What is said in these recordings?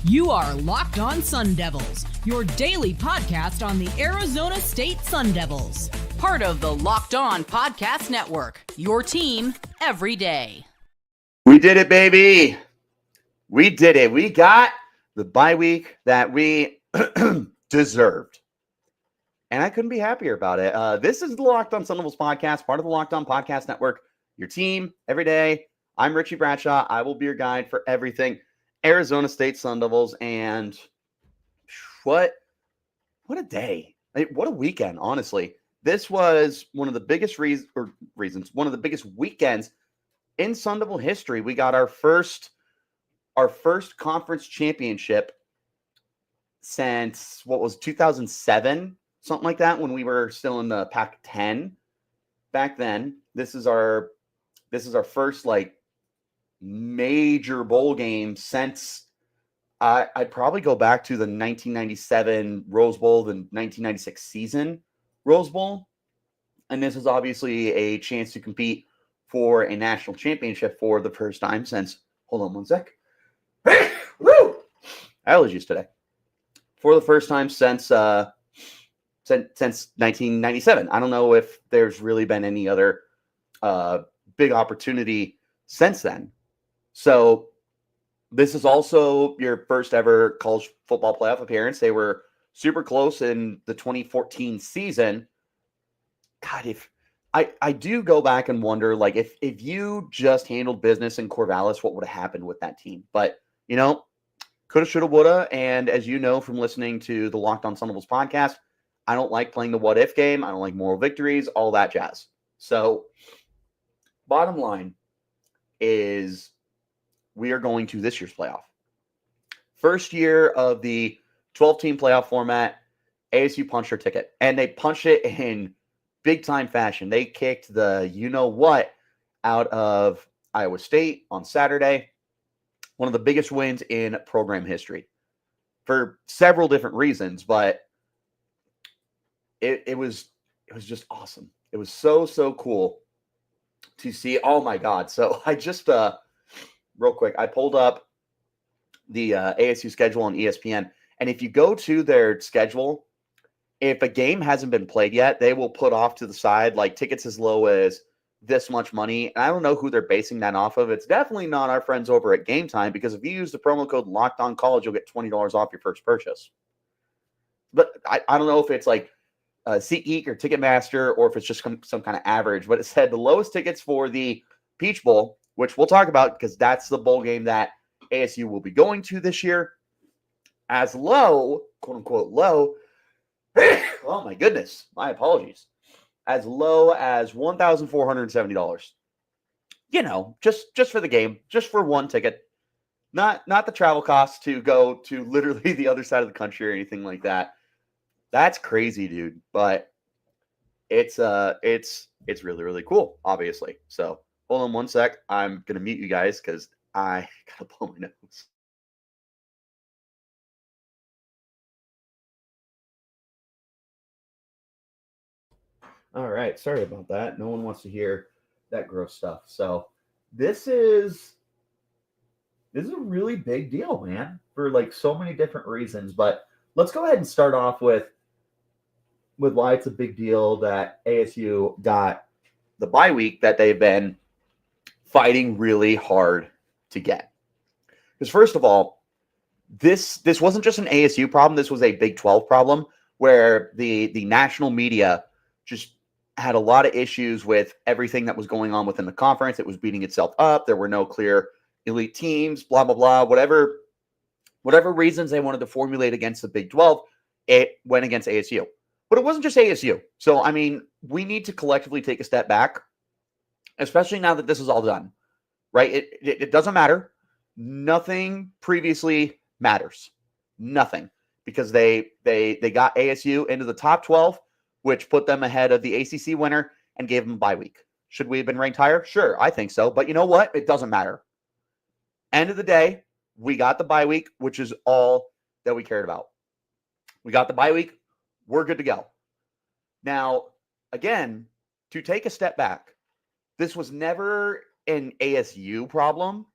You are Locked On Sun Devils, your daily podcast on the Arizona State Sun Devils. Part of the Locked On Podcast Network, your team every day. We did it, baby. We did it. We got the bye week that we deserved. And I couldn't be happier about it. This is the Locked On Sun Devils podcast, part of the Locked On Podcast Network, your team every day. I'm Richie Bradshaw. I will be your guide for everything Arizona State Sun Devils. And what a day. What a weekend, honestly. This was one of the biggest reasons, one of the biggest weekends in Sun Devil history. We got our first conference championship since, 2007? Something like that, when we were still in the Pac-10 back then. This is our first major bowl game since I'd probably go back to the 1997 Rose Bowl, the 1996 season Rose Bowl. And this is obviously a chance to compete for a national championship for the first time since, hold on one sec. Woo! Allergies today. For the first time since 1997. I don't know if there's really been any other big opportunity since then. So this is also your first ever college football playoff appearance. They were super close in the 2014 season. God, if I do go back and wonder, if you just handled business in Corvallis, what would have happened with that team? But, coulda, shoulda, woulda. And as you know from listening to the Locked On Sun Devils podcast, I don't like playing the what-if game. I don't like moral victories, all that jazz. So, bottom line is we are going to this year's playoff. First year of the 12-team playoff format, ASU punched their ticket. And they punched it in big-time fashion. They kicked the you-know-what out of Iowa State on Saturday. One of the biggest wins in program history for several different reasons, but it was just awesome. It was so cool to see. Oh my God. So I just real quick, I pulled up the ASU schedule on ESPN, and if you go to their schedule, if a game hasn't been played yet, they will put off to the side tickets as low as this much money. And I don't know who they're basing that off of. It's definitely not our friends over at Game Time, because if you use the promo code LOCKEDONCollege, you'll get $20 off your first purchase. But I don't know if it's SeatGeek or Ticketmaster, or if it's just some kind of average. But it said the lowest tickets for the Peach Bowl, which we'll talk about because that's the bowl game that ASU will be going to this year, as low, quote unquote low. Oh my goodness, my apologies. As low as $1,470. Just for the game, just for one ticket. Not the travel costs to go to literally the other side of the country or anything like that. That's crazy, dude. But it's really, really cool, obviously. So hold on one sec. I'm gonna mute you guys because I gotta blow my nose. All right, sorry about that. No one wants to hear that gross stuff. So this is a really big deal, man, for so many different reasons. But let's go ahead and start off with why it's a big deal that ASU got the bye week that they've been fighting really hard to get. Because first of all, this wasn't just an ASU problem. This was a Big 12 problem where the national media just had a lot of issues with everything that was going on within the conference. It was beating itself up. There were no clear elite teams, blah, blah, blah. Whatever reasons they wanted to formulate against the Big 12, it went against ASU. But it wasn't just ASU. So, we need to collectively take a step back, especially now that this is all done, right? It doesn't matter. Nothing previously matters. Nothing. Because they got ASU into the top 12, which put them ahead of the ACC winner and gave them a bye week. Should we have been ranked higher? Sure, I think so. But you know what? It doesn't matter. End of the day, we got the bye week, which is all that we cared about. We got the bye week. We're good to go. Now, again, to take a step back, this was never an ASU problem.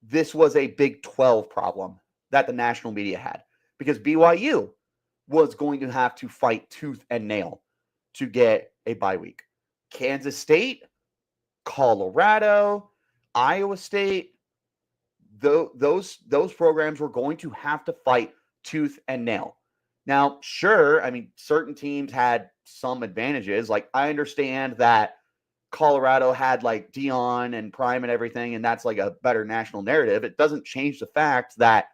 This was a Big 12 problem that the national media had, because BYU was going to have to fight tooth and nail to get a bye week. Kansas State, Colorado, Iowa State, those programs were going to have to fight tooth and nail. Now, sure, I mean, certain teams had some advantages. Like, I understand that Colorado had like Dion and Prime and everything, and that's like a better national narrative. It doesn't change the fact that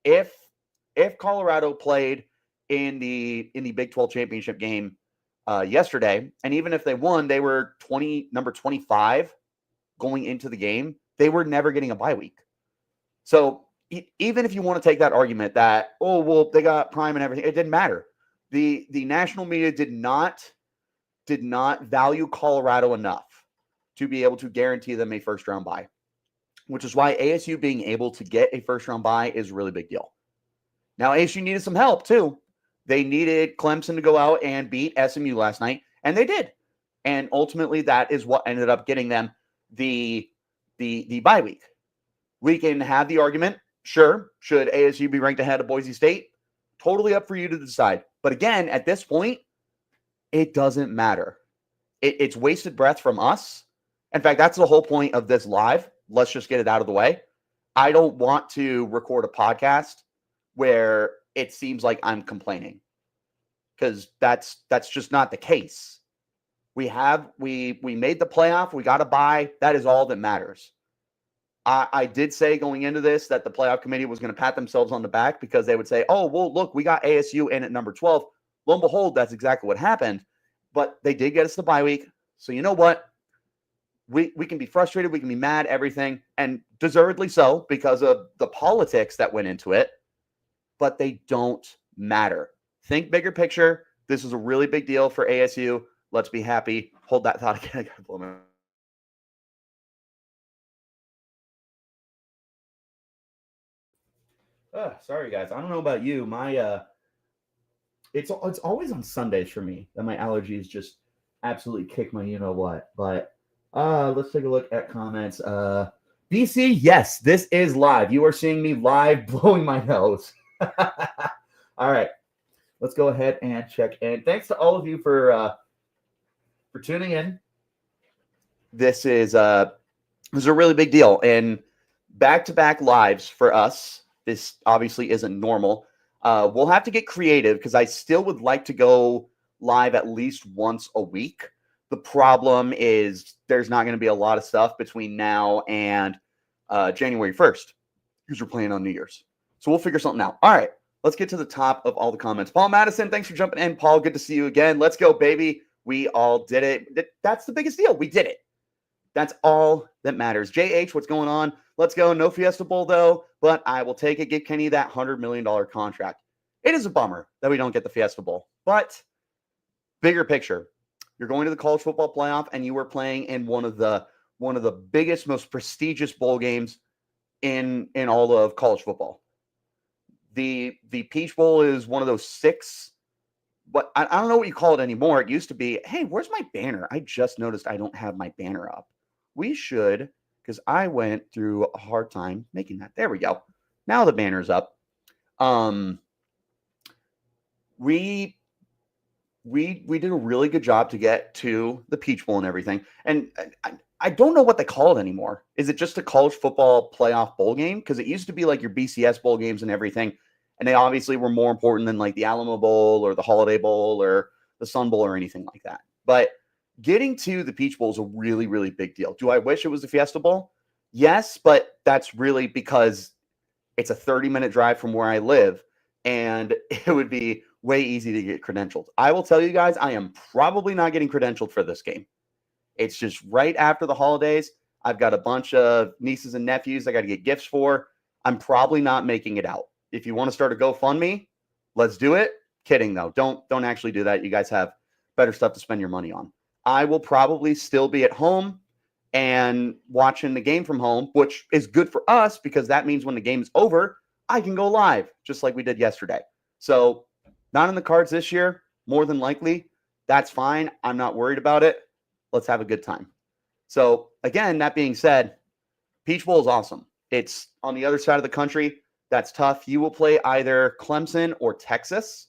if Colorado played in the Big 12 championship game yesterday, and even if they won, they were number 25 going into the game. They were never getting a bye week. So even if you want to take that argument that, oh, well, they got Prime and everything, it didn't matter. The national media did not value Colorado enough to be able to guarantee them a first round bye, which is why ASU being able to get a first round bye is a really big deal. Now, ASU needed some help too. They needed Clemson to go out and beat SMU last night, and they did. And ultimately, that is what ended up getting them the bye week. We can have the argument, sure, should ASU be ranked ahead of Boise State? Totally up for you to decide. But again, at this point, it doesn't matter. It's wasted breath from us. In fact, that's the whole point of this live. Let's just get it out of the way. I don't want to record a podcast where it seems like I'm complaining, because that's just not the case. We made the playoff. We got a bye. That is all that matters. I did say going into this that the playoff committee was going to pat themselves on the back, because they would say, oh, well, look, we got ASU in at number 12. Lo and behold, that's exactly what happened. But they did get us the bye week. So you know what? We can be frustrated. We can be mad, everything. And deservedly so, because of the politics that went into it. But they don't matter. Think bigger picture. This is a really big deal for ASU. Let's be happy. Hold that thought again. I gotta blow my... Sorry, guys. I don't know about you. My it's always on Sundays for me that my allergies just absolutely kick my you-know-what. But let's take a look at comments. BC, yes, this is live. You are seeing me live blowing my nose. All right. Let's go ahead and check in. Thanks to all of you for tuning in. This is a really big deal. And back-to-back lives for us. This obviously isn't normal. We'll have to get creative, because I still would like to go live at least once a week. The problem is there's not going to be a lot of stuff between now and January 1st, because we're playing on New Year's. So we'll figure something out. All right, let's get to the top of all the comments. Paul Madison, thanks for jumping in. Paul, good to see you again. Let's go, baby. We all did it. That's the biggest deal. We did it. That's all that matters. JH, what's going on? Let's go. No Fiesta Bowl, though, but I will take it. Give Kenny that $100 million contract. It is a bummer that we don't get the Fiesta Bowl, but bigger picture, you're going to the college football playoff, and you are playing in one of the biggest, most prestigious bowl games in all of college football. The Peach Bowl is one of those 6, but I don't know what you call it anymore. It used to be, hey, where's my banner? I just noticed I don't have my banner up. We should, because I went through a hard time making that. There we go. Now the banner's up. We did a really good job to get to the Peach Bowl and everything. And I don't know what they call it anymore. Is it just a college football playoff bowl game? Because it used to be like your BCS bowl games and everything. And they obviously were more important than like the Alamo Bowl or the Holiday Bowl or the Sun Bowl or anything like that. But getting to the Peach Bowl is a really, really big deal. Do I wish it was the Fiesta Bowl? Yes, but that's really because it's a 30-minute drive from where I live, and it would be way easy to get credentialed. I will tell you guys, I am probably not getting credentialed for this game. It's just right after the holidays. I've got a bunch of nieces and nephews I got to get gifts for. I'm probably not making it out. If you want to start a GoFundMe, let's do it. Kidding, though. Don't actually do that. You guys have better stuff to spend your money on. I will probably still be at home and watching the game from home, which is good for us because that means when the game is over, I can go live just like we did yesterday. So not in the cards this year, more than likely. That's fine. I'm not worried about it. Let's have a good time. So again, that being said, Peach Bowl is awesome. It's on the other side of the country. That's tough. You will play either Clemson or Texas,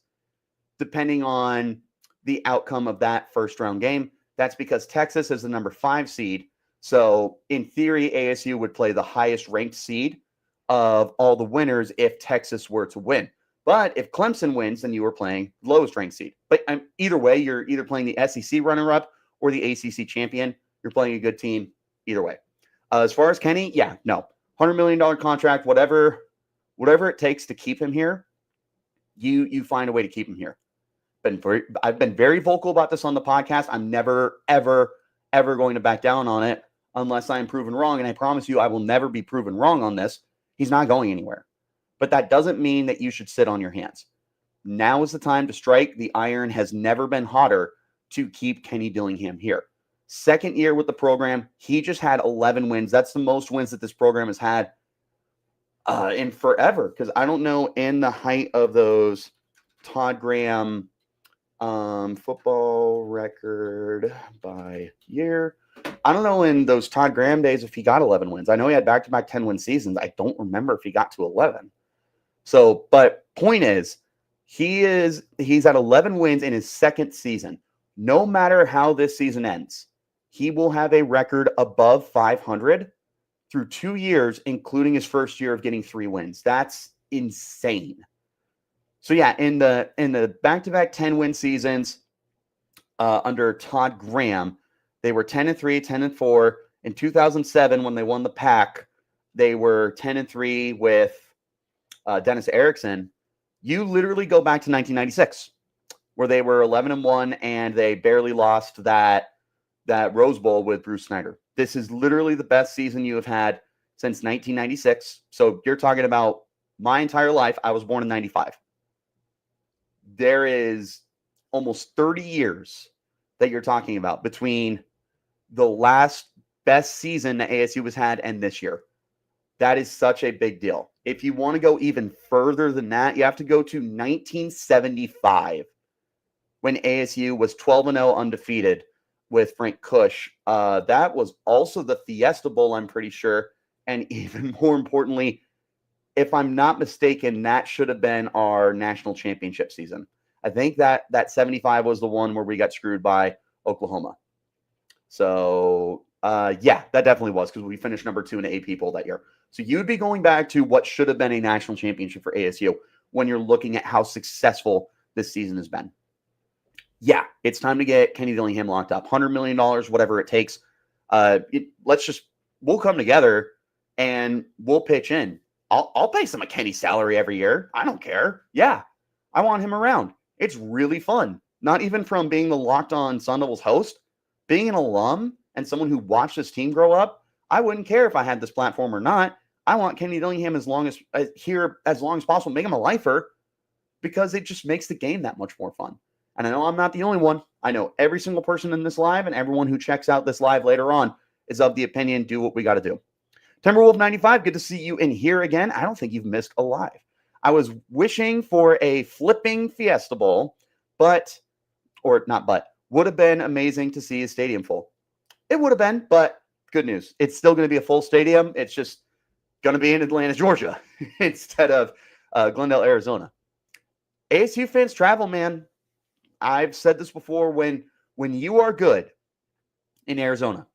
depending on the outcome of that first round game. That's because Texas is the number 5 seed. So in theory, ASU would play the highest ranked seed of all the winners if Texas were to win. But if Clemson wins, then you are playing lowest ranked seed. But either way, you're either playing the SEC runner-up or the ACC champion. You're playing a good team either way. As far as Kenny, yeah, no. $100 million contract, whatever it takes to keep him here, you find a way to keep him here. I've been very vocal about this on the podcast. I'm never, ever, ever going to back down on it unless I'm proven wrong. And I promise you, I will never be proven wrong on this. He's not going anywhere. But that doesn't mean that you should sit on your hands. Now is the time to strike. The iron has never been hotter to keep Kenny Dillingham here. Second year with the program, he just had 11 wins. That's the most wins that this program has had in forever. Because I don't know, in the height of those Todd Graham football record by year, I don't know in those Todd Graham days if he got 11 wins. I know he had back-to-back 10-win seasons. I don't remember if he got to 11. So, but point is, he's at 11 wins in his second season. No matter how this season ends, he will have a record above 500 through 2 years, including his first year of getting 3 wins. That's insane. So yeah, in the back-to-back 10-win seasons under Todd Graham, they were 10-3, 10-4. In 2007, when they won the Pac, they were 10-3 with Dennis Erickson. You literally go back to 1996, where they were 11-1 and they barely lost that Rose Bowl with Bruce Snyder. This is literally the best season you have had since 1996. So you're talking about my entire life. I was born in 95. There is almost 30 years that you're talking about between the last best season that ASU has had and this year. That is such a big deal. If you want to go even further than that, you have to go to 1975 when ASU was 12-0 undefeated with Frank Kush. That was also the Fiesta Bowl, I'm pretty sure. And even more importantly, if I'm not mistaken, that should have been our national championship season. I think that 75 was the one where we got screwed by Oklahoma. So, yeah, that definitely was because we finished number 2 in the AP poll that year. So you'd be going back to what should have been a national championship for ASU when you're looking at how successful this season has been. Yeah, it's time to get Kenny Dillingham locked up. $100 million, whatever it takes. We'll come together and we'll pitch in. I'll pay some of Kenny's salary every year. I don't care. Yeah, I want him around. It's really fun. Not even from being the Locked On Sun Devils host, being an alum and someone who watched this team grow up. I wouldn't care if I had this platform or not. I want Kenny Dillingham as long as possible. Make him a lifer because it just makes the game that much more fun. And I know I'm not the only one. I know every single person in this live and everyone who checks out this live later on is of the opinion, do what we got to do. Timberwolf 95, good to see you in here again. I don't think you've missed a live. I was wishing for a flipping Fiesta Bowl, would have been amazing to see a stadium full. It would have been, but good news. It's still going to be a full stadium. It's just going to be in Atlanta, Georgia instead of Glendale, Arizona. ASU fans travel, man. I've said this before. When you are good in Arizona,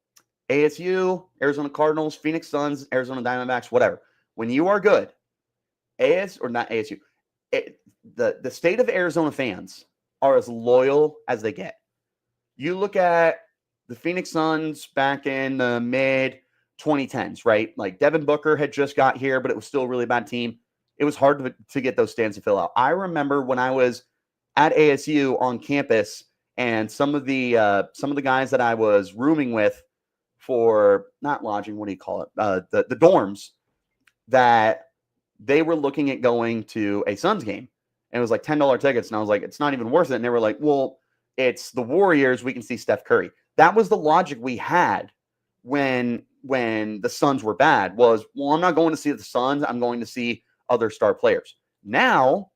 ASU, Arizona Cardinals, Phoenix Suns, Arizona Diamondbacks, whatever. When you are good, the state of Arizona fans are as loyal as they get. You look at the Phoenix Suns back in the mid 2010s, right? Like Devin Booker had just got here, but it was still a really bad team. It was hard to get those stands to fill out. I remember when I was at ASU on campus and some of the guys that I was rooming with for not lodging, what do you call it? The dorms, that they were looking at going to a Suns game. And it was like $10 tickets. And I was like, it's not even worth it. And they were like, well, it's the Warriors. We can see Steph Curry. That was the logic we had when the Suns were bad was, well, I'm not going to see the Suns. I'm going to see other star players. Now,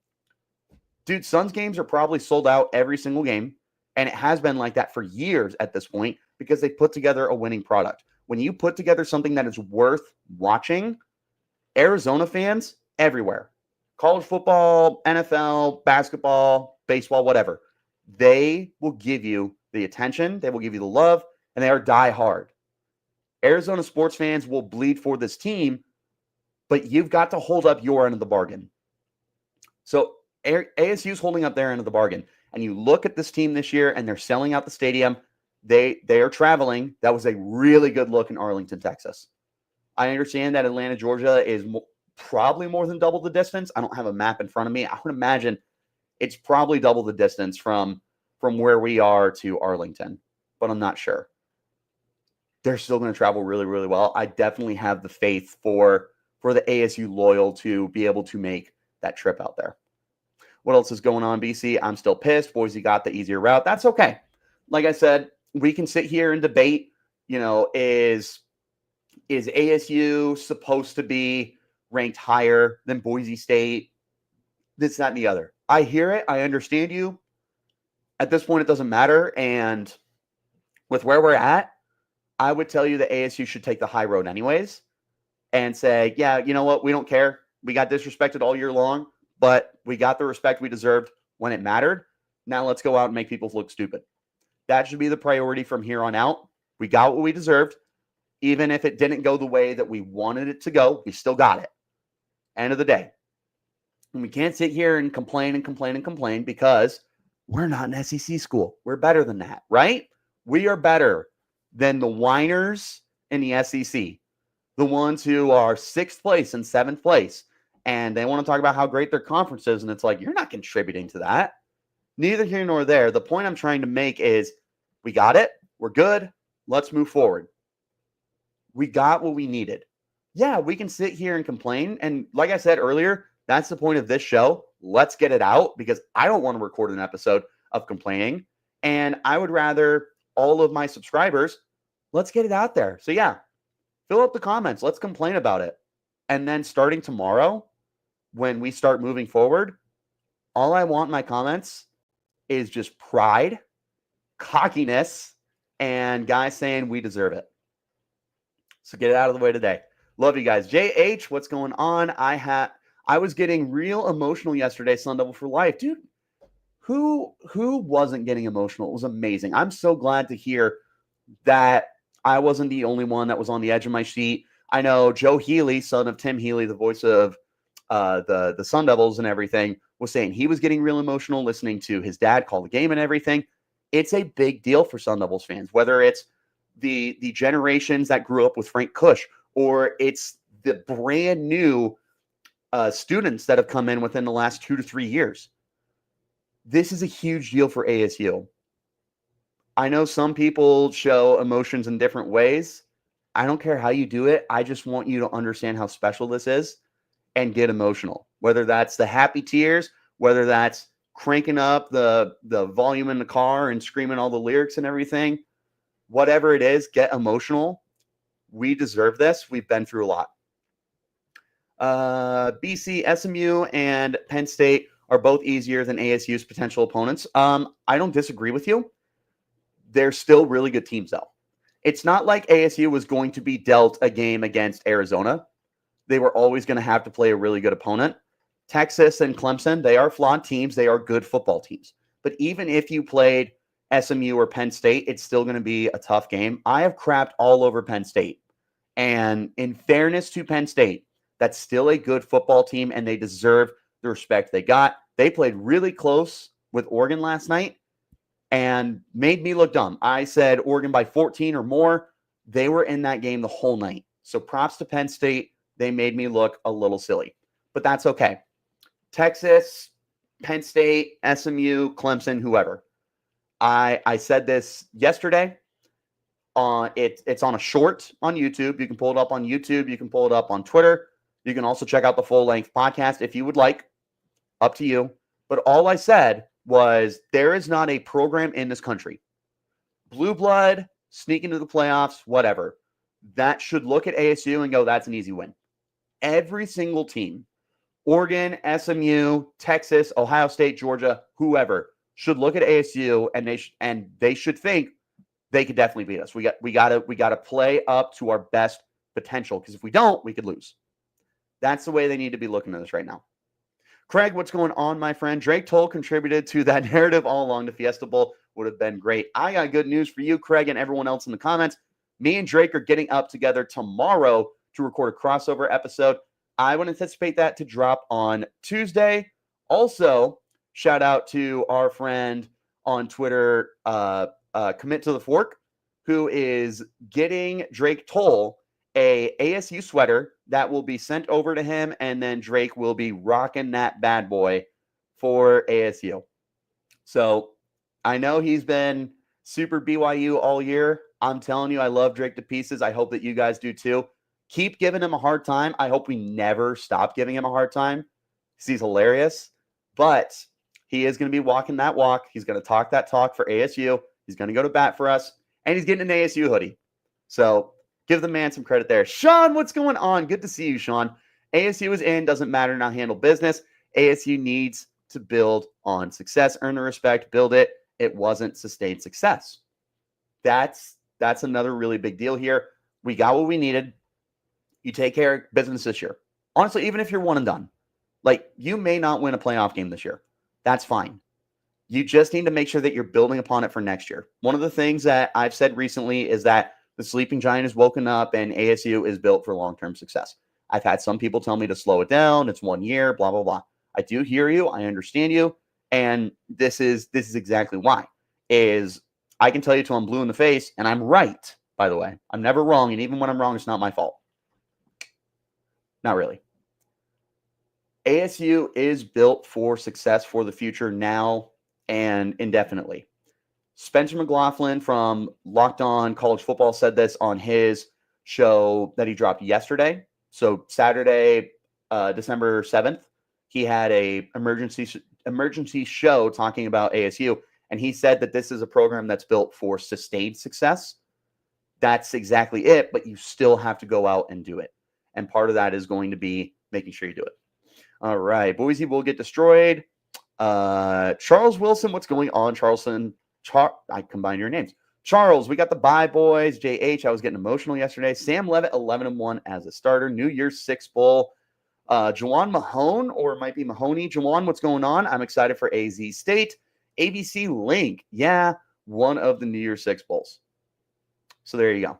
dude, Suns games are probably sold out every single game. And it has been like that for years at this point because they put together a winning product. When you put together something that is worth watching, Arizona fans everywhere. College football, NFL, basketball, baseball, whatever. They will give you the attention, they will give you the love, and they are die hard. Arizona sports fans will bleed for this team, but you've got to hold up your end of the bargain. So ASU's holding up their end of the bargain. And you look at this team this year, and they're selling out the stadium. They are traveling. That was a really good look in Arlington, Texas. I understand that Atlanta, Georgia is probably more than double the distance. I don't have a map in front of me. I would imagine it's probably double the distance from where we are to Arlington, but I'm not sure. They're still going to travel really, really well. I definitely have the faith for the ASU loyal to be able to make that trip out there. What else is going on, BC? I'm still pissed. Boise got the easier route. That's okay. Like I said, we can sit here and debate, is ASU supposed to be ranked higher than Boise State? This, that, and the other. I hear it. I understand you. At this point, it doesn't matter. And with where we're at, I would tell you that ASU should take the high road anyways and say, yeah, you know what? We don't care. We got disrespected all year long, but we got the respect we deserved when it mattered. Now let's go out and make people look stupid. That should be the priority from here on out. We got what we deserved. Even if it didn't go the way that we wanted it to go, we still got it. End of the day. And we can't sit here and complain because we're not an SEC school. We're better than that, right? We are better than the whiners in the SEC, the ones who are 6th place and 7th place. And they want to talk about how great their conference is. And it's like, you're not contributing to that. Neither here nor there. The point I'm trying to make is we got it. We're good. Let's move forward. We got what we needed. Yeah, we can sit here and complain. And like I said earlier, that's the point of this show. Let's get it out because I don't want to record an episode of complaining. And I would rather all of my subscribers, let's get it out there. So yeah, fill up the comments. Let's complain about it. And then starting tomorrow, when we start moving forward, all I want in my comments is just pride, cockiness, and guys saying we deserve it. So get it out of the way today. Love you guys. JH, what's going on? I was getting real emotional yesterday, Sun Devil for life. Dude, who wasn't getting emotional? It was amazing. I'm so glad to hear that I wasn't the only one that was on the edge of my seat. I know Joe Healy, son of Tim Healy, the voice of the Sun Devils and everything, was saying he was getting real emotional listening to his dad call the game and everything. It's a big deal for Sun Devils fans, whether it's the generations that grew up with Frank Kush or it's the brand new students that have come in within the last 2 to 3 years. This is a huge deal for ASU. I know some people show emotions in different ways. I don't care how you do it. I just want you to understand how special this is and get emotional, whether that's the happy tears, whether that's cranking up the volume in the car and screaming all the lyrics and everything. Whatever it is, get emotional. We deserve this. We've been through a lot. BC, SMU, and Penn State are both easier than ASU's potential opponents. I don't disagree with you. They're still really good teams, though. It's not like ASU was going to be dealt a game against Arizona. They were always going to have to play a really good opponent. Texas and Clemson, they are flawed teams. They are good football teams. But even if you played SMU or Penn State, it's still going to be a tough game. I have crapped all over Penn State. And in fairness to Penn State, that's still a good football team, and they deserve the respect they got. They played really close with Oregon last night and made me look dumb. I said Oregon by 14 or more. They were in that game the whole night. So props to Penn State. They made me look a little silly, but that's okay. Texas, Penn State, SMU, Clemson, whoever. I said this yesterday. It's on a short on YouTube. You can pull it up on YouTube. You can pull it up on Twitter. You can also check out the full-length podcast if you would like. Up to you. But all I said was there is not a program in this country, blue blood, sneak into the playoffs, whatever, that should look at ASU and go, that's an easy win. Every single team, Oregon, SMU, Texas, Ohio State, Georgia, whoever, should look at ASU and they should think they could definitely beat us. We got to play up to our best potential, because if we don't, we could lose. That's the way they need to be looking at this right now. Craig, what's going on, my friend? Drake Toll contributed to that narrative all along. The Fiesta Bowl would have been great. I got good news for you, Craig, and everyone else in the comments. Me and Drake are getting up together tomorrow to record a crossover episode. I would anticipate that to drop on Tuesday. Also, shout out to our friend on Twitter, Commit to the Fork, who is getting Drake Toll a ASU sweater that will be sent over to him, and then Drake will be rocking that bad boy for ASU. So I know he's been super BYU all year. I'm telling you, I love Drake to pieces. I hope that you guys do too. Keep giving him a hard time. I hope we never stop giving him a hard time because he's hilarious. But he is going to be walking that walk. He's going to talk that talk for ASU. He's going to go to bat for us, and he's getting an ASU hoodie. So give the man some credit there. Sean, what's going on? Good to see you, Sean. ASU is in. Doesn't matter. Now handle business. ASU needs to build on success. Earn the respect. Build it. It wasn't sustained success. That's another really big deal here. We got what we needed. You take care of business this year. Honestly, even if you're one and done, like you may not win a playoff game this year. That's fine. You just need to make sure that you're building upon it for next year. One of the things that I've said recently is that the sleeping giant is woken up and ASU is built for long-term success. I've had some people tell me to slow it down. It's 1 year, blah, blah, blah. I do hear you. I understand you. And this is exactly why. Is I can tell you till I'm blue in the face, and I'm right, by the way. I'm never wrong, and even when I'm wrong, it's not my fault. Not really. ASU is built for success for the future now and indefinitely. Spencer McLaughlin from Locked On College Football said this on his show that he dropped yesterday. So Saturday, December 7th, he had a emergency show talking about ASU, and he said that this is a program that's built for sustained success. That's exactly it, but you still have to go out and do it. And part of that is going to be making sure you do it. All right, Boise will get destroyed. Charles Wilson, what's going on, Charleston? I combined your names. Charles, we got the bye boys. JH, I was getting emotional yesterday. Sam Levitt, 11-1 as a starter. New Year's Six Bowl. Jawan Mahone, or it might be Mahoney. Jawan, what's going on? I'm excited for AZ State. ABC Link. Yeah, one of the New Year's Six Bowls. So there you go.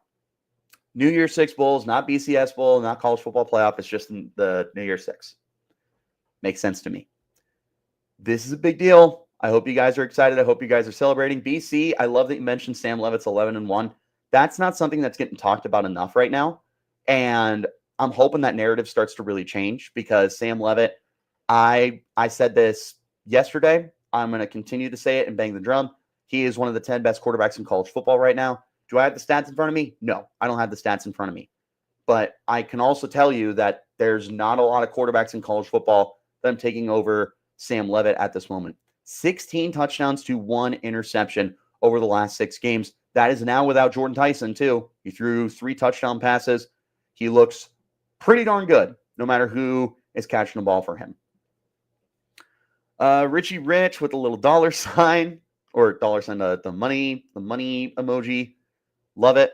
New Year's Six Bowls, not BCS Bowl, not College Football Playoff. It's just the New Year's Six. Makes sense to me. This is a big deal. I hope you guys are excited. I hope you guys are celebrating. BC, I love that you mentioned Sam Levitt's 11-1. That's not something that's getting talked about enough right now. And I'm hoping that narrative starts to really change because Sam Levitt, I said this yesterday. I'm going to continue to say it and bang the drum. He is one of the 10 best quarterbacks in college football right now. Do I have the stats in front of me? No, I don't have the stats in front of me. But I can also tell you that there's not a lot of quarterbacks in college football that I'm taking over Sam Levitt at this moment. 16 touchdowns to 1 interception over the last 6 games. That is now without Jordan Tyson, too. He threw 3 touchdown passes. He looks pretty darn good, no matter who is catching the ball for him. Richie Rich with a little dollar sign, or dollar sign, the money emoji. Love it.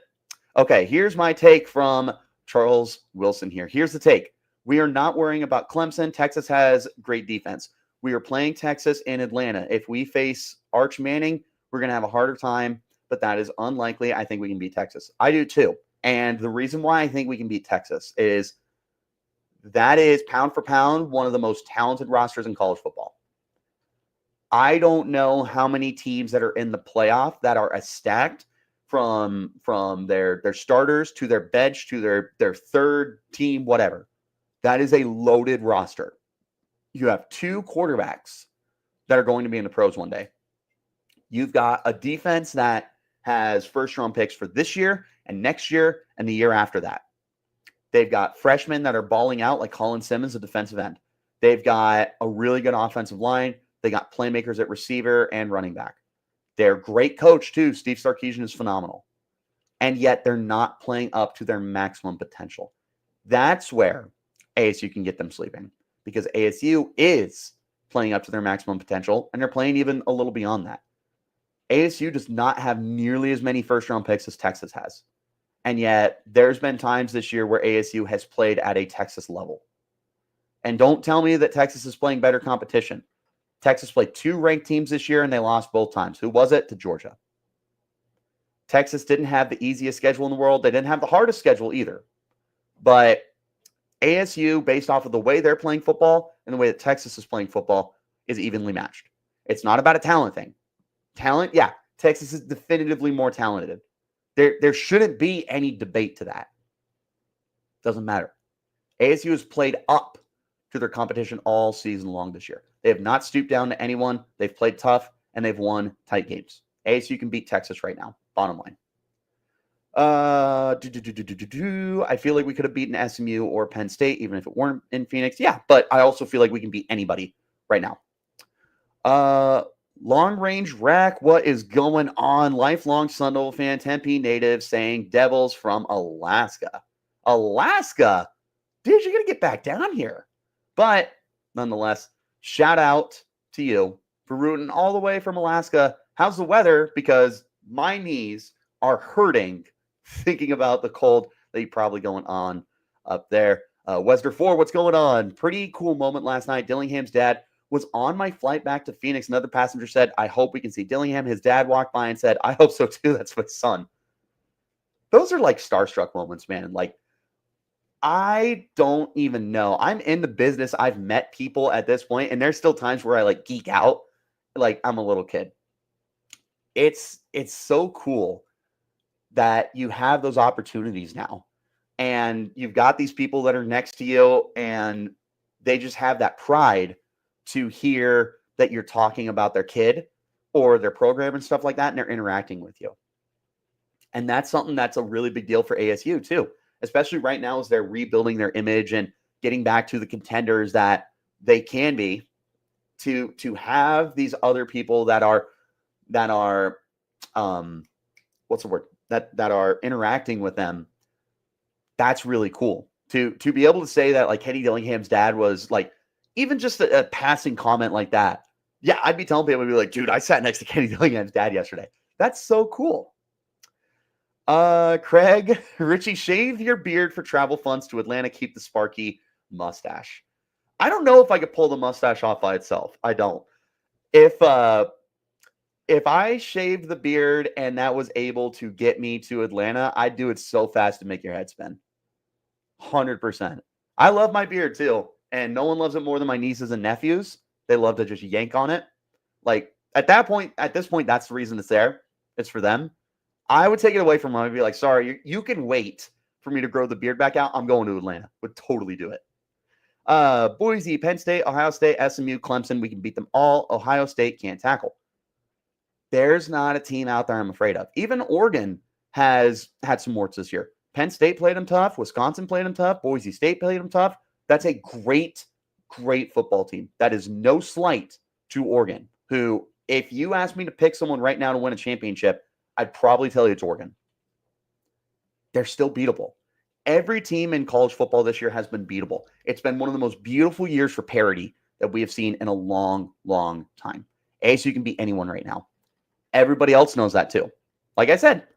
Okay, here's my take from Charles Wilson here. Here's the take. We are not worrying about Clemson. Texas has great defense. We are playing Texas in Atlanta. If we face Arch Manning, we're going to have a harder time, but that is unlikely. I think we can beat Texas. I do too. And the reason why I think we can beat Texas is that is pound for pound one of the most talented rosters in college football. I don't know how many teams that are in the playoff that are as stacked from their starters to their bench to their third team, whatever. That is a loaded roster. You have 2 quarterbacks that are going to be in the pros one day. You've got a defense that has first-round picks for this year and next year and the year after that. They've got freshmen that are balling out like Colin Simmons, a defensive end. They've got a really good offensive line. They got playmakers at receiver and running back. They're a great coach, too. Steve Sarkisian is phenomenal. And yet they're not playing up to their maximum potential. That's where ASU can get them sleeping. Because ASU is playing up to their maximum potential, and they're playing even a little beyond that. ASU does not have nearly as many first-round picks as Texas has. And yet, there's been times this year where ASU has played at a Texas level. And don't tell me that Texas is playing better competition. Texas played 2 ranked teams this year, and they lost both times. Who was it? To Georgia. Texas didn't have the easiest schedule in the world. They didn't have the hardest schedule either. But ASU, based off of the way they're playing football and the way that Texas is playing football, is evenly matched. It's not about a talent thing. Talent, yeah, Texas is definitively more talented. There shouldn't be any debate to that. Doesn't matter. ASU has played up to their competition all season long this year. They have not stooped down to anyone. They've played tough, and they've won tight games. ASU can beat Texas right now, bottom line. I feel like we could have beaten SMU or Penn State, even if it weren't in Phoenix. Yeah, but I also feel like we can beat anybody right now. Long range rack, what is going on? Lifelong Sun Devil fan, Tempe native, saying Devils from Alaska. Alaska? Dude, you're going to get back down here. But nonetheless, shout out to you for rooting all the way from Alaska. How's the weather? Because my knees are hurting thinking about the cold that you're probably going on up there. Wester 4, what's going on? Pretty cool moment last night. Dillingham's dad was on my flight back to Phoenix. Another passenger said, I hope we can see Dillingham. His dad walked by and said, I hope so too. That's my son. Those are like starstruck moments, man. Like, I don't even know. I'm in the business. I've met people at this point, and there's still times where I like geek out like I'm a little kid. It's so cool that you have those opportunities now. And you've got these people that are next to you, and they just have that pride to hear that you're talking about their kid or their program and stuff like that, and they're interacting with you. And that's something that's a really big deal for ASU too, especially right now as they're rebuilding their image and getting back to the contenders that they can be, to have these other people that are what's the word? That are interacting with them. That's really cool. To be able to say that like Kenny Dillingham's dad was like, even just a passing comment like that. Yeah, I'd be telling people, I'd be like, dude, I sat next to Kenny Dillingham's dad yesterday. That's so cool. Craig, Richie, shave your beard for travel funds to Atlanta. Keep the sparky mustache. I don't know if I could pull the mustache off by itself. I don't. If I shaved the beard and that was able to get me to Atlanta, I'd do it so fast to make your head spin. 100%. I love my beard too. And no one loves it more than my nieces and nephews. They love to just yank on it. Like at this point, that's the reason it's there. It's for them. I would take it away from them. I'd be like, sorry, you can wait for me to grow the beard back out. I'm going to Atlanta. Would totally do it. Boise, Penn State, Ohio State, SMU, Clemson. We can beat them all. Ohio State can't tackle. There's not a team out there I'm afraid of. Even Oregon has had some warts this year. Penn State played them tough. Wisconsin played them tough. Boise State played them tough. That's a great, great football team. That is no slight to Oregon, who, if you ask me to pick someone right now to win a championship, I'd probably tell you it's Oregon. They're still beatable. Every team in college football this year has been beatable. It's been one of the most beautiful years for parity that we have seen in a long, long time. ASU can beat anyone right now. Everybody else knows that too. Like I said,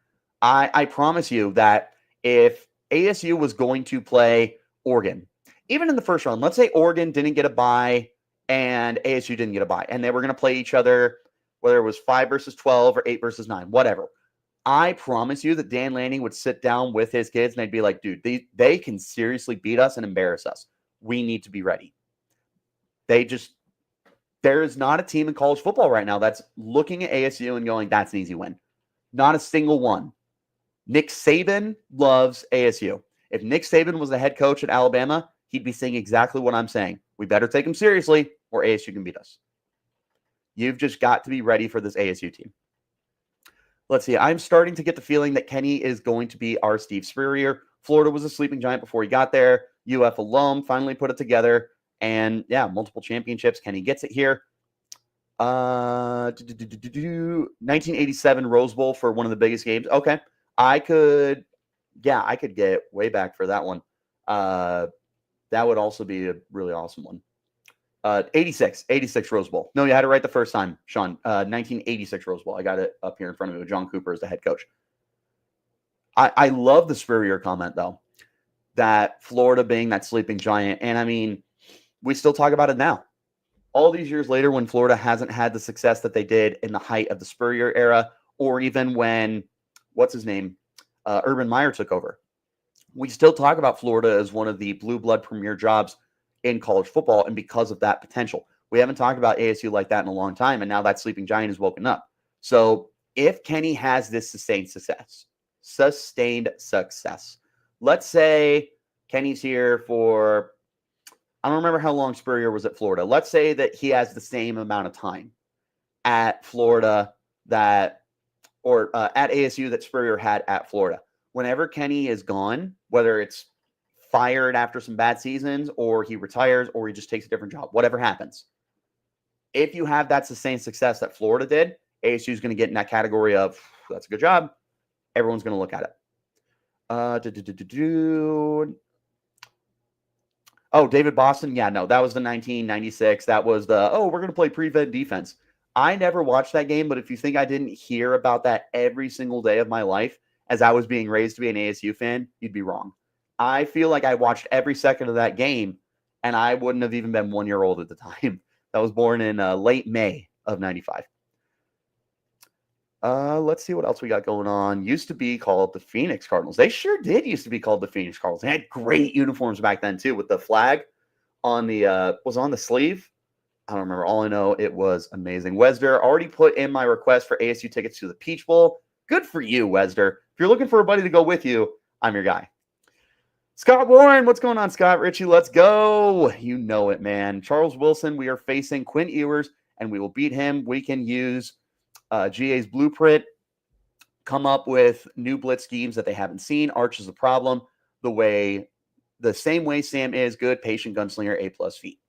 I promise you that if ASU was going to play Oregon, even in the first round, let's say Oregon didn't get a bye and ASU didn't get a bye, and they were going to play each other, whether it was 5 versus 12 or 8 versus 9, whatever. I promise you that Dan Lanning would sit down with his kids and they'd be like, dude, they can seriously beat us and embarrass us. We need to be ready. There is not a team in college football right now that's looking at ASU and going, that's an easy win. Not a single one. Nick Saban loves ASU. If Nick Saban was the head coach at Alabama, he'd be saying exactly what I'm saying. We better take him seriously or ASU can beat us. You've just got to be ready for this ASU team. Let's see. I'm starting to get the feeling that Kenny is going to be our Steve Spurrier. Florida was a sleeping giant before he got there. UF alum finally put it together. And yeah, multiple championships. Kenny gets it here. 1987 Rose Bowl for one of the biggest games. Okay. I could get way back for that one. That would also be a really awesome one. 86 Rose Bowl. No, you had it right the first time, Sean. 1986 Rose Bowl. I got it up here in front of me with John Cooper as the head coach. I love the Spurrier comment, though, that Florida being that sleeping giant. And I mean, we still talk about it now. All these years later, when Florida hasn't had the success that they did in the height of the Spurrier era, or even when, Urban Meyer took over, we still talk about Florida as one of the blue blood premier jobs in college football, and because of that potential. We haven't talked about ASU like that in a long time, and now that sleeping giant has woken up. So if Kenny has this sustained success, let's say Kenny's here for, I don't remember how long Spurrier was at Florida. Let's say that he has the same amount of time at Florida at ASU that Spurrier had at Florida. Whenever Kenny is gone, whether it's fired after some bad seasons or he retires or he just takes a different job, whatever happens, if you have that sustained success that Florida did, ASU is going to get in that category of, that's a good job. Everyone's going to look at it. Oh, David Boston. Yeah, no, that was the 1996. That was the, we're going to play prevent defense. I never watched that game, but if you think I didn't hear about that every single day of my life as I was being raised to be an ASU fan, you'd be wrong. I feel like I watched every second of that game, and I wouldn't have even been 1 year old at the time. I was born in late May of 95. Let's see what else we got going on. Used to be called the Phoenix Cardinals. They sure did used to be called the Phoenix Cardinals. They had great uniforms back then, too, with the flag on the was on the sleeve. I don't remember. All I know, it was amazing. Wesder already put in my request for ASU tickets to the Peach Bowl. Good for you, Wesder. If you're looking for a buddy to go with you, I'm your guy. Scott Warren, what's going on, Scott? Richie, let's go. You know it, man. Charles Wilson, we are facing Quinn Ewers, and we will beat him. We can use GA's blueprint, come up with new blitz schemes that they haven't seen. Arch is the problem. The same way Sam is good, patient gunslinger, A+ feet.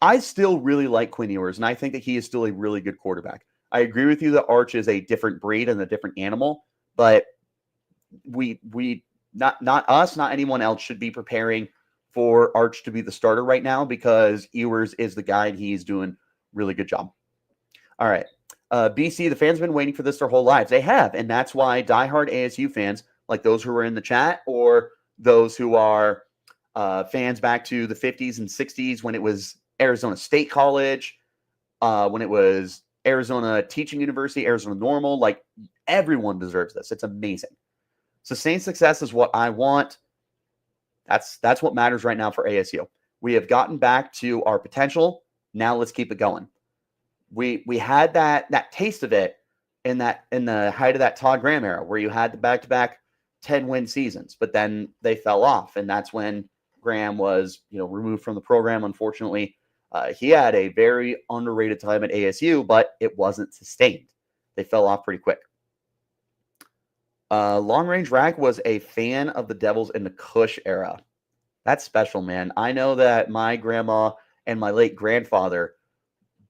I still really like Quinn Ewers, and I think that he is still a really good quarterback. I agree with you that Arch is a different breed and a different animal, but we not us, not anyone else should be preparing for Arch to be the starter right now because Ewers is the guy and he's doing a really good job. All right. BC, the fans have been waiting for this their whole lives. They have, and that's why diehard ASU fans, like those who are in the chat or those who are fans back to the 50s and 60s when it was Arizona State College, when it was Arizona Teaching University, Arizona Normal, like everyone deserves this. It's amazing. Sustained success is what I want. That's what matters right now for ASU. We have gotten back to our potential. Now let's keep it going. We had that taste of it in the height of that Todd Graham era where you had the back-to-back 10-win seasons, but then they fell off, and that's when Graham was removed from the program. Unfortunately, he had a very underrated time at ASU, but it wasn't sustained. They fell off pretty quick. Long Range Rack was a fan of the Devils in the Cush era. That's special, man. I know that my grandma and my late grandfather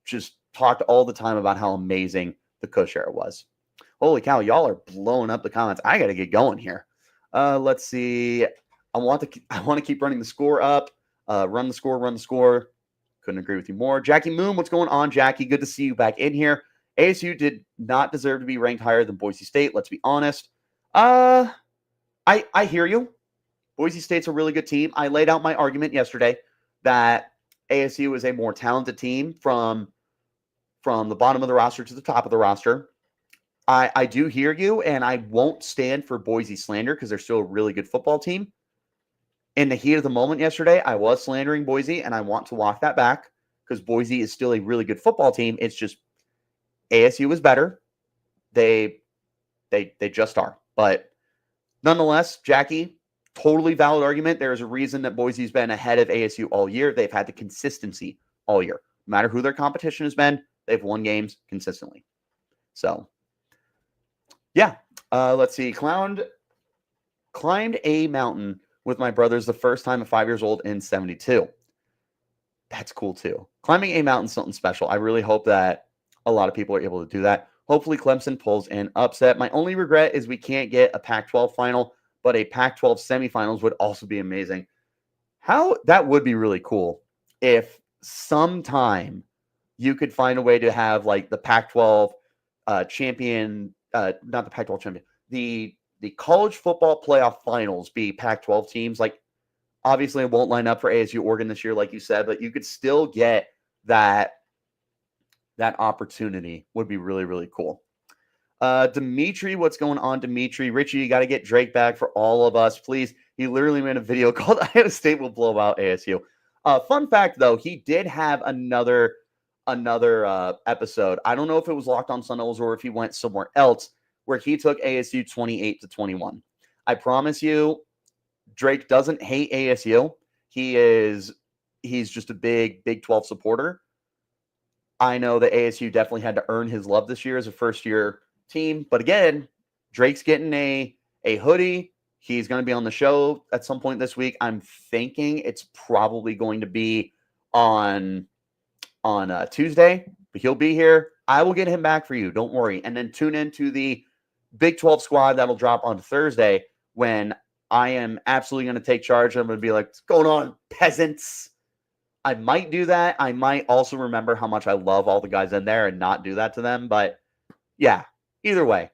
just talked all the time about how amazing the Cush era was. Holy cow, y'all are blowing up the comments. I got to get going here. Let's see. I want to keep running the score up. Run the score. Couldn't agree with you more. Jackie Moon, what's going on, Jackie? Good to see you back in here. ASU did not deserve to be ranked higher than Boise State. Let's be honest. I hear you. Boise State's a really good team. I laid out my argument yesterday that ASU is a more talented team from the bottom of the roster to the top of the roster. I do hear you, and I won't stand for Boise slander because they're still a really good football team. In the heat of the moment yesterday, I was slandering Boise, and I want to walk that back because Boise is still a really good football team. It's just ASU is better. They just are. But nonetheless, Jackie, totally valid argument. There is a reason that Boise's been ahead of ASU all year. They've had the consistency all year. No matter who their competition has been, they've won games consistently. So, yeah. Let's see. Climbed a mountain with my brothers the first time at 5 years old in 72. That's cool, too. Climbing a mountain is something special. I really hope that a lot of people are able to do that. Hopefully, Clemson pulls an upset. My only regret is we can't get a Pac-12 final, but a Pac-12 semifinals would also be amazing. That would be really cool if sometime you could find a way to have like the Pac-12 champion, not the Pac-12 champion, the college football playoff finals be Pac-12 teams. Like Obviously, it won't line up for ASU Oregon this year, like you said, but you could still get that opportunity. Would be really, really cool. Dimitri, what's going on, Dimitri? Richie, you got to get Drake back for all of us, please. He literally made a video called Iowa State will blow out ASU. Fun fact, though, he did have another episode. I don't know if it was Locked On Sun Devils or if he went somewhere else, where he took ASU 28-21. I promise you, Drake doesn't hate ASU. He's just a big Big 12 supporter. I know that ASU definitely had to earn his love this year as a first-year team. But again, Drake's getting a hoodie. He's going to be on the show at some point this week. I'm thinking it's probably going to be on Tuesday, but he'll be here. I will get him back for you. Don't worry. And then tune into the Big 12 squad that'll drop on Thursday when I am absolutely going to take charge. I'm going to be like, what's going on, peasants? I might do that. I might also remember how much I love all the guys in there and not do that to them. But yeah, either way,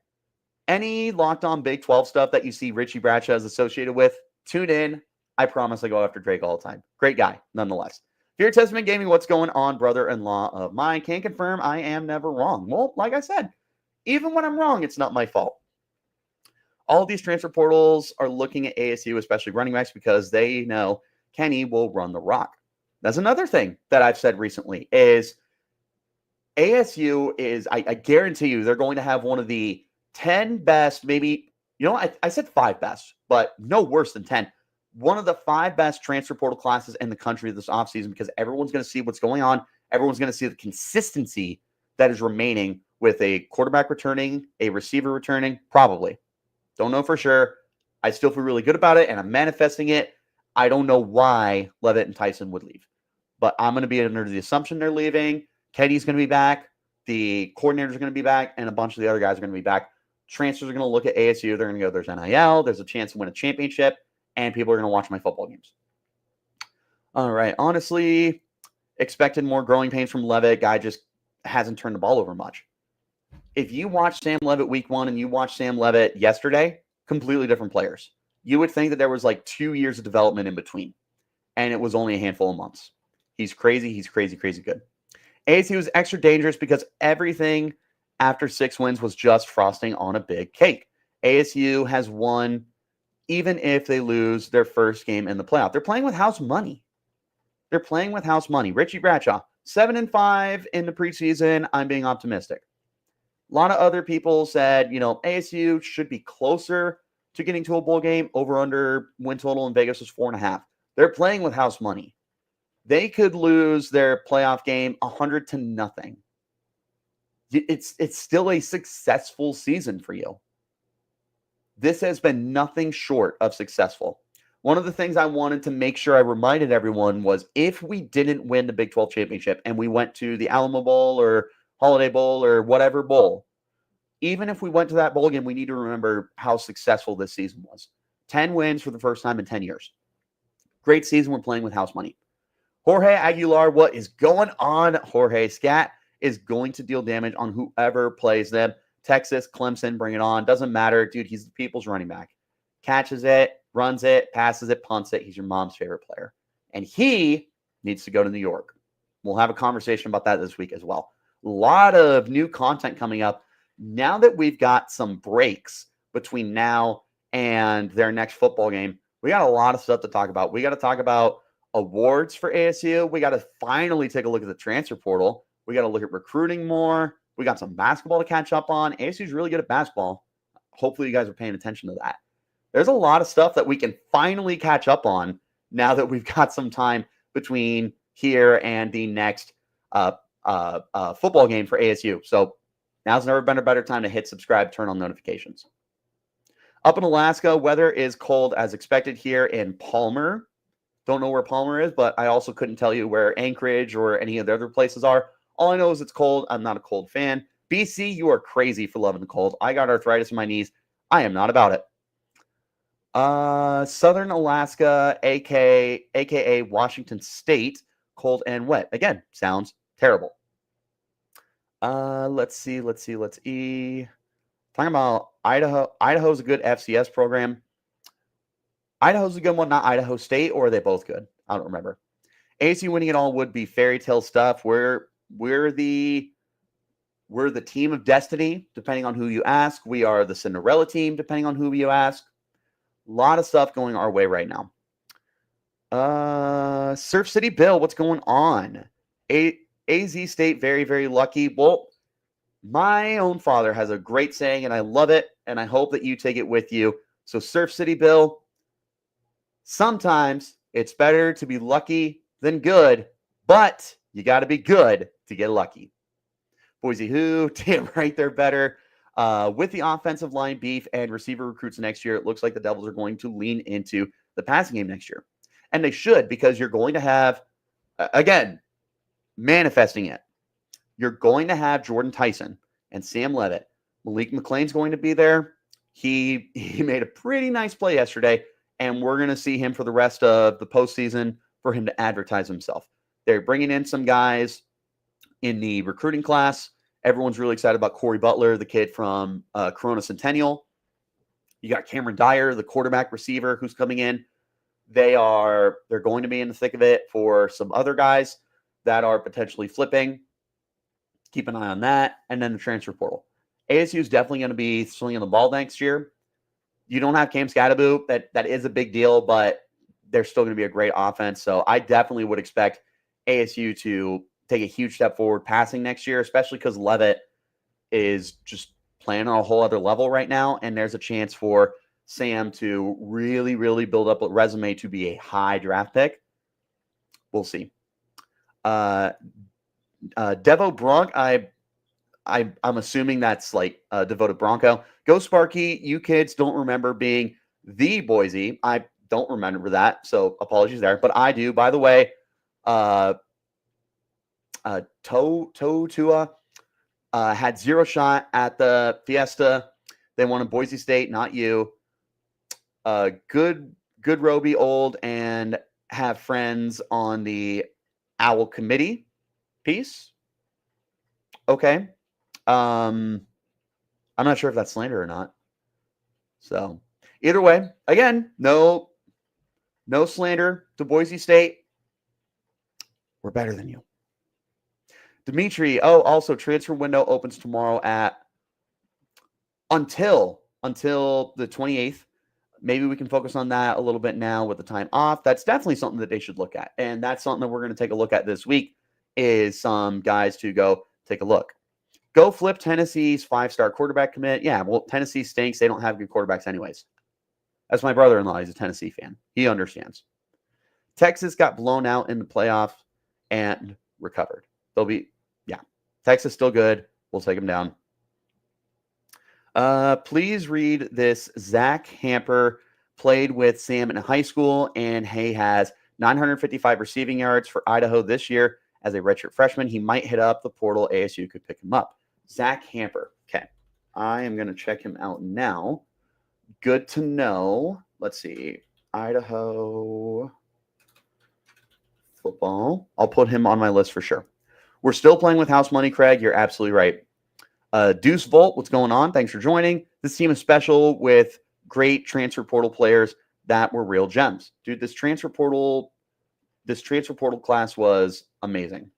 any Locked On Big 12 stuff that you see Richie Bradshaw is associated with, tune in. I promise I go after Drake all the time. Great guy, nonetheless. Fear Testament Gaming, what's going on, brother-in-law of mine? Can confirm I am never wrong. Well, like I said, even when I'm wrong, it's not my fault. All of these transfer portals are looking at ASU, especially running backs, because they know Kenny will run the rock. That's another thing that I've said recently is ASU is, I guarantee you, they're going to have one of the 10 best, maybe, I said 5 best, but no worse than 10. One of the 5 best transfer portal classes in the country this offseason, because everyone's going to see what's going on. Everyone's going to see the consistency that is remaining with a quarterback returning, a receiver returning, probably. Don't know for sure. I still feel really good about it, and I'm manifesting it. I don't know why Leavitt and Tyson would leave, but I'm going to be under the assumption they're leaving. Kenny's going to be back. The coordinators are going to be back, and a bunch of the other guys are going to be back. Transfers are going to look at ASU. They're going to go, there's NIL. There's a chance to win a championship, and people are going to watch my football games. All right. Honestly, expected more growing pains from Leavitt. Guy just hasn't turned the ball over much. If you watch Sam Leavitt week 1 and you watch Sam Leavitt yesterday, completely different players. You would think that there was like 2 years of development in between, and it was only a handful of months. He's crazy. He's crazy, crazy good. ASU was extra dangerous because everything after 6 wins was just frosting on a big cake. ASU has won even if they lose their first game in the playoff. They're playing with house money. Richie Bradshaw, 7-5 in the preseason. I'm being optimistic. A lot of other people said, ASU should be closer to getting to a bowl game. Over-under win total in Vegas was 4.5. They're playing with house money. They could lose their playoff game 100-0. It's still a successful season for you. This has been nothing short of successful. One of the things I wanted to make sure I reminded everyone was if we didn't win the Big 12 championship and we went to the Alamo Bowl or Holiday Bowl or whatever bowl, even if we went to that bowl game, we need to remember how successful this season was. 10 wins for the first time in 10 years. Great season. We're playing with house money. Jorge Aguilar, what is going on? Jorge Scat is going to deal damage on whoever plays them. Texas, Clemson, bring it on. Doesn't matter. Dude, he's the people's running back. Catches it, runs it, passes it, punts it. He's your mom's favorite player. And he needs to go to New York. We'll have a conversation about that this week as well. A lot of new content coming up now that we've got some breaks between now and their next football game. We got a lot of stuff to talk about. We got to talk about awards for ASU. We got to finally take a look at the transfer portal. We got to look at recruiting more. We got some basketball to catch up on. ASU is really good at basketball. Hopefully you guys are paying attention to that. There's a lot of stuff that we can finally catch up on now that we've got some time between here and the next football game for ASU. So now's never been a better time to hit subscribe, turn on notifications. Up in Alaska, weather is cold as expected here in Palmer. Don't know where Palmer is, but I also couldn't tell you where Anchorage or any of the other places are. All I know is it's cold. I'm not a cold fan. BC, you are crazy for loving the cold. I got arthritis in my knees. I am not about it. Southern Alaska, aka Washington State, cold and wet. Again, sounds terrible. Let's see. Talking about Idaho. Idaho's a good FCS program. Idaho's a good one, not Idaho State, or are they both good? I don't remember. ASU winning it all would be fairy tale stuff. We're the team of destiny, depending on who you ask. We are the Cinderella team, depending on who you ask. A lot of stuff going our way right now. Surf City Bill, what's going on? AZ State, very, very lucky. Well, my own father has a great saying, and I love it, and I hope that you take it with you. So, Surf City Bill, sometimes it's better to be lucky than good, but you got to be good to get lucky. Boise who, damn right they're better. With the offensive line beef and receiver recruits next year, it looks like the Devils are going to lean into the passing game next year. And they should, because you're going to have, again, manifesting it. You're going to have Jordan Tyson and Sam Levitt. Malik McLean's going to be there. He made a pretty nice play yesterday, and we're going to see him for the rest of the postseason for him to advertise himself. They're bringing in some guys in the recruiting class. Everyone's really excited about Corey Butler, the kid from Corona Centennial. You got Cameron Dyer, the quarterback receiver, who's coming in. They're going to be in the thick of it for some other guys that are potentially flipping. Keep an eye on that. And then the transfer portal. ASU is definitely going to be swinging the ball next year. You don't have Cam Scadaboo. That is a big deal, but they're still going to be a great offense. So I definitely would expect ASU to take a huge step forward passing next year, especially because Levitt is just playing on a whole other level right now. And there's a chance for Sam to really, really build up a resume to be a high draft pick. We'll see. Devo Bronc, I'm assuming that's like Devoted Bronco. Go Sparky, you kids don't remember being the Boise. I don't remember that, so apologies there. But I do. By the way, Tua had zero shot at the Fiesta. They wanted Boise State, not you. Good Roby old and have friends on the Owl Committee. Peace. Okay. I'm not sure if that's slander or not. So either way, again, no slander to Boise State. We're better than you. Dimitri, also transfer window opens tomorrow until the 28th. Maybe we can focus on that a little bit now with the time off. That's definitely something that they should look at. And that's something that we're going to take a look at this week is some guys to go take a look. Go flip Tennessee's 5-star quarterback commit. Yeah, well, Tennessee stinks. They don't have good quarterbacks anyways. That's my brother-in-law. He's a Tennessee fan. He understands. Texas got blown out in the playoff and recovered. Texas still good. We'll take them down. Please read this. Zach Hamper played with Sam in high school, and he has 955 receiving yards for Idaho this year as a redshirt freshman. He might hit up the portal. ASU could pick him up. Zach Hamper. Okay. I am going to check him out now. Good to know. Let's see. Idaho football. I'll put him on my list for sure. We're still playing with house money, Craig. You're absolutely right. Deuce Volt, what's going on? Thanks for joining. This team is special with great transfer portal players that were real gems. Dude, this transfer portal class was amazing.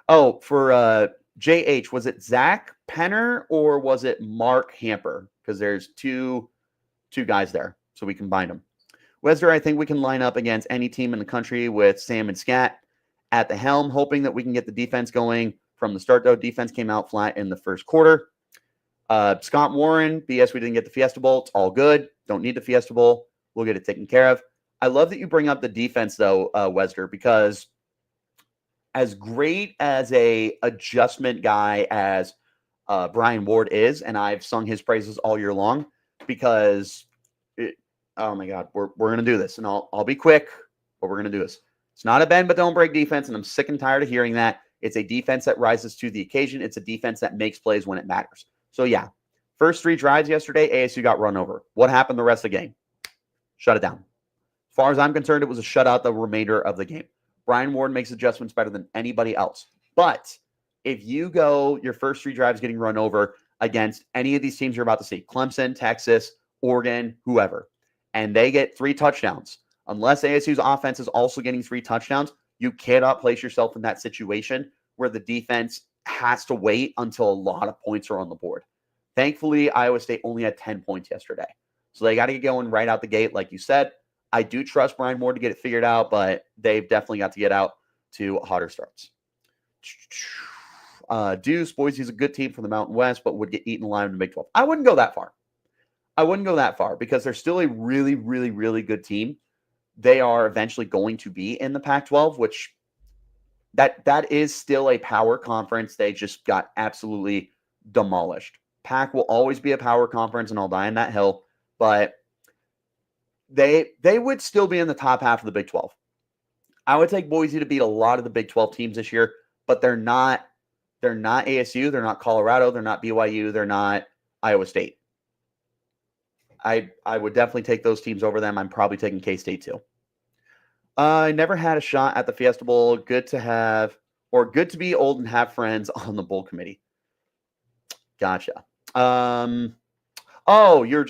Oh, for JH, was it Zach Penner or was it Mark Hamper? Because there's two guys there, so we combined them. Wesner, I think we can line up against any team in the country with Sam and Scat at the helm, hoping that we can get the defense going from the start, though. Defense came out flat in the first quarter. Scott Warren, BS, we didn't get the Fiesta Bowl. It's all good. Don't need the Fiesta Bowl. We'll get it taken care of. I love that you bring up the defense, though, Wesner, because as great as a adjustment guy as Brian Ward is, and I've sung his praises all year long, because, oh my God, we're going to do this. And I'll be quick, but we're going to do this. It's not a bend but don't break defense, and I'm sick and tired of hearing that. It's a defense that rises to the occasion. It's a defense that makes plays when it matters. So, yeah, first 3 drives yesterday, ASU got run over. What happened the rest of the game? Shut it down. As far as I'm concerned, it was a shutout the remainder of the game. Brian Ward makes adjustments better than anybody else. But if you go your first 3 drives getting run over against any of these teams you're about to see, Clemson, Texas, Oregon, whoever, and they get 3 touchdowns. Unless ASU's offense is also getting 3 touchdowns, you cannot place yourself in that situation where the defense has to wait until a lot of points are on the board. Thankfully, Iowa State only had 10 points yesterday. So they got to get going right out the gate, like you said. I do trust Brian Moore to get it figured out, but they've definitely got to get out to hotter starts. Deuce, Boise's a good team from the Mountain West, but would get eaten alive in the Big 12. I wouldn't go that far because they're still a really, really, really good team. They are eventually going to be in the Pac-12, which that is still a power conference. They just got absolutely demolished. Pac will always be a power conference, and I'll die on that hill, but they would still be in the top half of the Big 12. I would take Boise to beat a lot of the Big 12 teams this year, but they're not ASU, they're not Colorado, they're not BYU, they're not Iowa State. I would definitely take those teams over them. I'm probably taking K-State too. I never had a shot at the Fiesta Bowl. Good to be old and have friends on the bowl committee. Gotcha. Oh, you're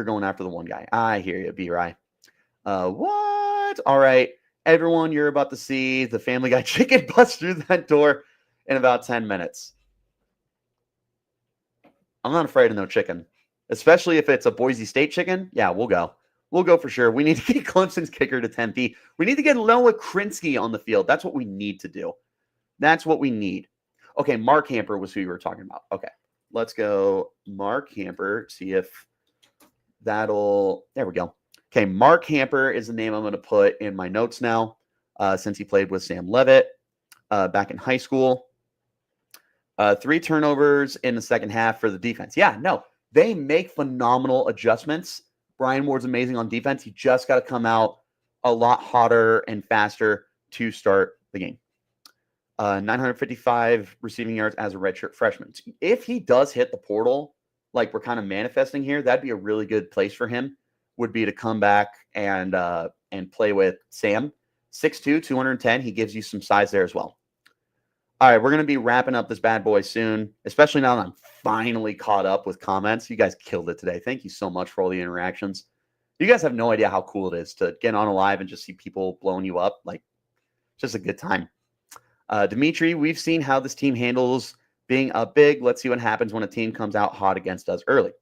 going after the one guy. I hear you, B-Rye. What? All right. Everyone, you're about to see the Family Guy chicken bust through that door in about 10 minutes. I'm not afraid of no chicken, especially if it's a Boise State chicken. Yeah, we'll go. We'll go for sure. We need to get Clemson's kicker to Tempe. We need to get Noah Krinsky on the field. That's what we need to do. That's what we need. Okay, Mark Hamper was who you were talking about. Okay, let's go Mark Hamper, see if there we go. Okay, Mark Hamper is the name I'm going to put in my notes now since he played with Sam Levitt back in high school. 3 turnovers in the second half for the defense. Yeah, no, they make phenomenal adjustments. Brian Moore's amazing on defense. He just got to come out a lot hotter and faster to start the game. 955 receiving yards as a redshirt freshman. If he does hit the portal, like we're kind of manifesting here, that'd be a really good place for him, would be to come back and play with Sam. 6'2", 210. He gives you some size there as well. All right, we're going to be wrapping up this bad boy soon, especially now that I'm finally caught up with comments. You guys killed it today. Thank you so much for all the interactions. You guys have no idea how cool it is to get on a live and just see people blowing you up. Like, just a good time. Dimitri, we've seen how this team handles being up big. Let's see what happens when a team comes out hot against us early.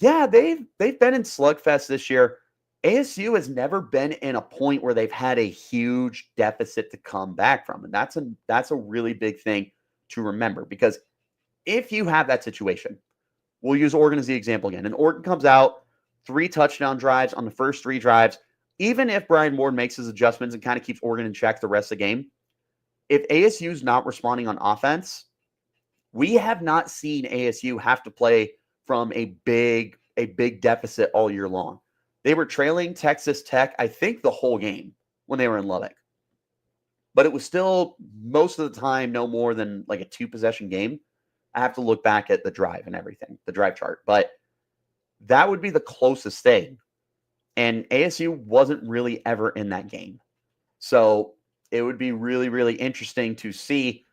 Yeah, they've been in slugfest this year. ASU has never been in a point where they've had a huge deficit to come back from. And that's a really big thing to remember, because if you have that situation, we'll use Oregon as the example again. And Oregon comes out 3 touchdown drives on the first 3 drives. Even if Brian Moore makes his adjustments and kind of keeps Oregon in check the rest of the game, if ASU is not responding on offense, we have not seen ASU have to play from a big deficit all year long. They were trailing Texas Tech, I think, the whole game when they were in Lubbock. But it was still, most of the time, no more than like a 2-possession game. I have to look back at the drive and everything, the drive chart. But that would be the closest thing. And ASU wasn't really ever in that game. So it would be really, really interesting to see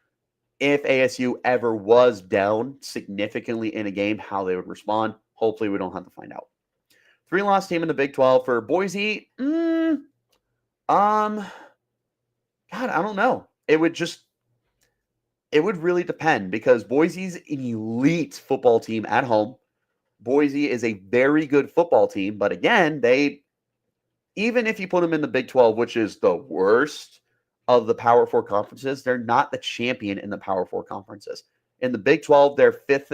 if ASU ever was down significantly in a game, how they would respond. Hopefully we don't have to find out. 3-loss team in the Big 12 for Boise. God, I don't know. It would really depend, because Boise's an elite football team at home. Boise is a very good football team, but again, even if you put them in the Big 12, which is the worst of the Power 4 conferences, they're not the champion in the Power 4 conferences. In the Big 12, they're fifth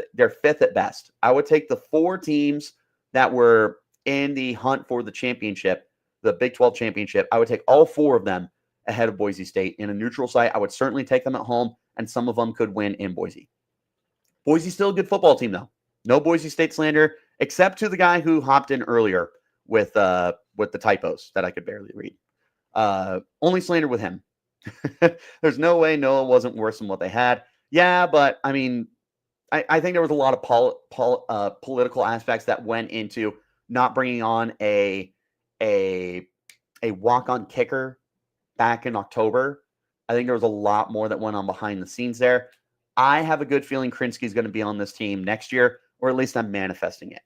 at best. I would take the 4 teams that were in the hunt for the championship, the Big 12 championship. I would take all 4 of them ahead of Boise State. In a neutral site, I would certainly take them at home, and some of them could win in Boise. Boise's still a good football team, though. No Boise State slander, except to the guy who hopped in earlier with the typos that I could barely read. Only slander with him. There's no way Noah wasn't worse than what they had. Yeah, but I mean, I think there was a lot of political aspects that went into not bringing on a walk-on kicker back in October. I think there was a lot more that went on behind the scenes there. I have a good feeling Krinsky is going to be on this team next year, or at least I'm manifesting it.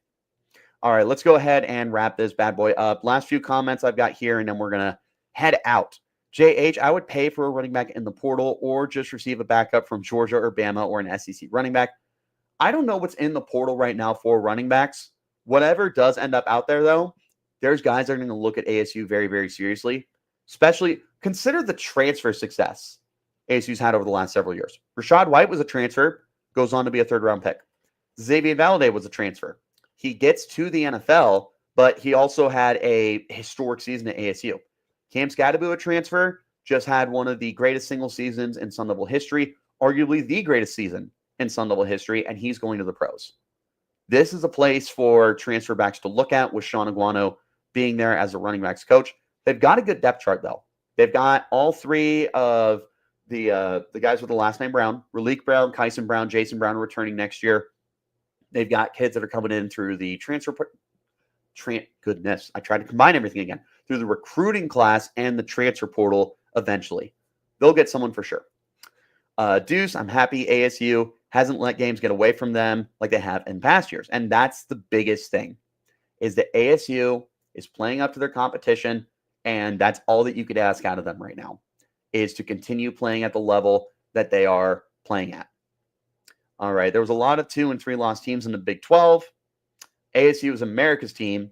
All right, let's go ahead and wrap this bad boy up. Last few comments I've got here, and then we're going to head out. JH, I would pay for a running back in the portal or just receive a backup from Georgia or Bama or an SEC running back. I don't know what's in the portal right now for running backs. Whatever does end up out there, though, there's guys that are going to look at ASU very, very seriously. Especially consider the transfer success ASU's had over the last several years. Rashad White was a transfer, goes on to be a third-round pick. Xavier Valladay was a transfer. He gets to the NFL, but he also had a historic season at ASU. Cam Scadaboo, a transfer, just had one of the greatest single seasons in Sun Devil history, arguably the greatest season in Sun Devil history, and he's going to the pros. This is a place for transfer backs to look at with Sean Aguano being there as a running backs coach. They've got a good depth chart, though. They've got all three of the guys with the last name Brown, Raleek Brown, Kyson Brown, Jason Brown returning next year. They've got kids that are coming in through the goodness, I tried to combine everything again. Through the recruiting class and the transfer portal eventually. They'll get someone for sure. Deuce, I'm happy ASU hasn't let games get away from them like they have in past years. And that's the biggest thing, is that ASU is playing up to their competition, and that's all that you could ask out of them right now, is to continue playing at the level that they are playing at. All right, there was a lot of 2- and 3-loss teams in the Big 12. ASU is America's team.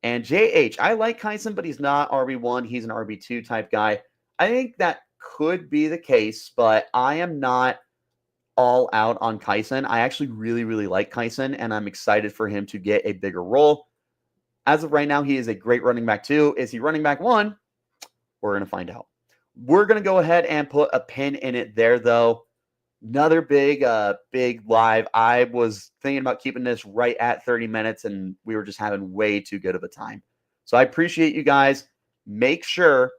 And JH, I like Kyson, but he's not RB1. He's an RB2 type guy. I think that could be the case, but I am not all out on Kyson. I actually really, really like Kyson, and I'm excited for him to get a bigger role. As of right now, he is a great running back 2. Is he running back 1? We're going to find out. We're going to go ahead and put a pin in it there, though. Another big live. I was thinking about keeping this right at 30 minutes, and we were just having way too good of a time. So I appreciate you guys. Make sure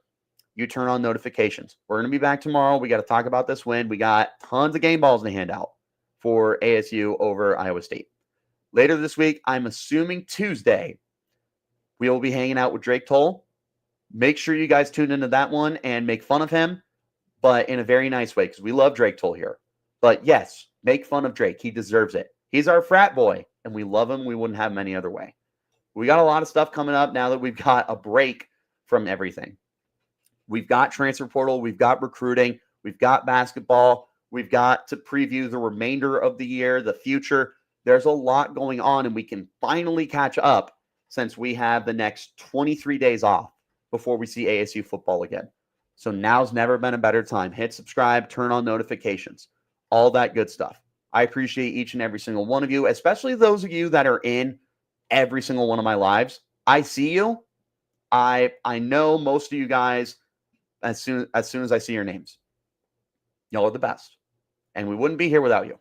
you turn on notifications. We're going to be back tomorrow. We got to talk about this win. We got tons of game balls to hand out for ASU over Iowa State. Later this week, I'm assuming Tuesday, we will be hanging out with Drake Toll. Make sure you guys tune into that one and make fun of him, but in a very nice way, because we love Drake Toll here. But yes, make fun of Drake. He deserves it. He's our frat boy, and we love him. We wouldn't have him any other way. We got a lot of stuff coming up now that we've got a break from everything. We've got transfer portal. We've got recruiting. We've got basketball. We've got to preview the remainder of the year, the future. There's a lot going on, and we can finally catch up since we have the next 23 days off before we see ASU football again. So now's never been a better time. Hit subscribe, turn on notifications, all that good stuff. I appreciate each and every single one of you, especially those of you that are in every single one of my lives. I see you. I know most of you guys as soon as I see your names. Y'all are the best. And we wouldn't be here without you.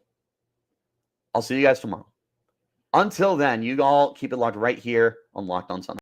I'll see you guys tomorrow. Until then, you all keep it locked right here on Locked On Sun.